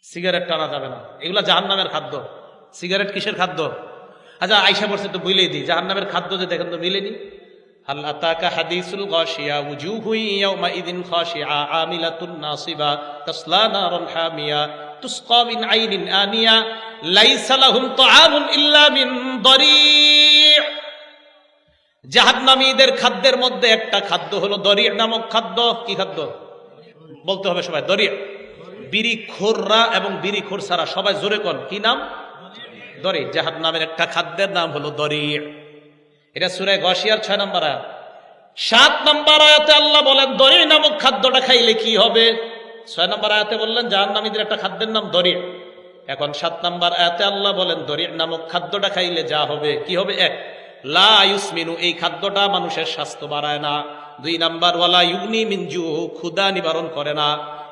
Cigarette টানা যাবে না, এগুলা জাহান্নামের খাদ্য। সিগারেট কিসের খাদ্য? আচ্ছা আয়সা বলছে তো বুঝলেই দিই, জাহান্নামের খাদ্য যে দেখেন তো মিলেনি। হাল আতাকা হাদিসুল গাশিয়া উজুহু ইয়াউমাইযিন খাশিআ আমিলাতুন নাসিবা তাসলা নারান হামিয়া তুসকা মিন আইনিন আনিয়া লাইসা লাহুম তাআমুন ইল্লা মিন দরি'। জাহান্নামীদের খাদ্যের মধ্যে একটা খাদ্য হলো দরি' নামক খাদ্য। কি খাদ্য বলতে হবে সবাই? দরি'। বিড়িখোররা এবং বিড়িখোর ছাড়া সবাই জোরে কোন কি নাম? দরি'। জাহান্নামের একটা খাদ্যের নাম হলো দরি'। এটা সূরা গাশিয়ার 6 নম্বর আয়াত। 7 নম্বর আয়াতে আল্লাহ বলেন দরি' নামক খাদ্যটা খাইলে কি হবে। 6 নম্বর আয়াতে বললেন জাহান্নামীদের একটা খাদ্যের নাম দরি'। এখন 7 নম্বর আয়াতে আল্লাহ বলেন দরি' নামক খাদ্যটা খাইলে যা হবে কি হবে? 1, লা ইউসমিনু, এই খাদ্যটা মানুষের স্বাস্থ্য বাড়ায় না। 2 নাম্বার ওয়ালা ইউগনি মিন জু, ক্ষুধা নিবারণ করে না।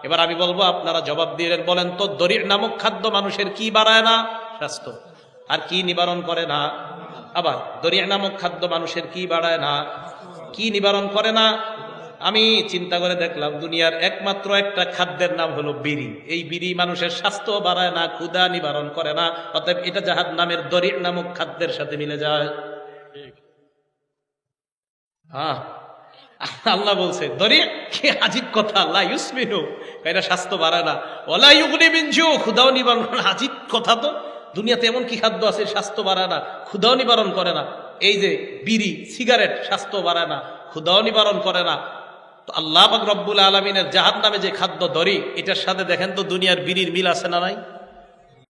এবার আমি বলবো, আপনারা জবাব দিয়ে বলেন তো দরি' নামক খাদ্য মানুষের কি বাড়ায় না? স্বাস্থ্য। আর কি নিবারণ করে না? আবার দরি' নামক খাদ্য মানুষের কি বাড়ায় না, কি নিবারণ করে না? আমি চিন্তা করে দেখলাম দুনিয়ার একমাত্র একটা খাদ্যের নাম হলো বিড়ি। এই বিড়ি মানুষের স্বাস্থ্য বাড়ায় না, ক্ষুধা নিবারণ করে না, অতএব এটা জাহান্নামের দরি' নামক খাদ্যের সাথে মিলে যায়। হ্যাঁ, আল্লাহ বলছে দরি', কি আজীব কথা, লা ইউসমিনু, এটা স্বাস্থ্য বাড়ায় না, ওয়ালা ইউগনি মিন জু, ক্ষুধাও নিবারণ করে না। আজীব কথা তো, দুনিয়াতে এমন কি খাদ্য আছে স্বাস্থ্য বাড়ায় না, ক্ষুধাও নিবারণ করে না? এই যে বিড়ি, সিগারেট স্বাস্থ্য বাড়ায় না, ক্ষুধাও নিবারণ করে না। তো আল্লাহ পাক রব্বুল আলামিনের জাহান্নামে যে খাদ্য দরি, এটার সাথে দেখেন তো দুনিয়ার বিড়ির মিল আছে না নাই?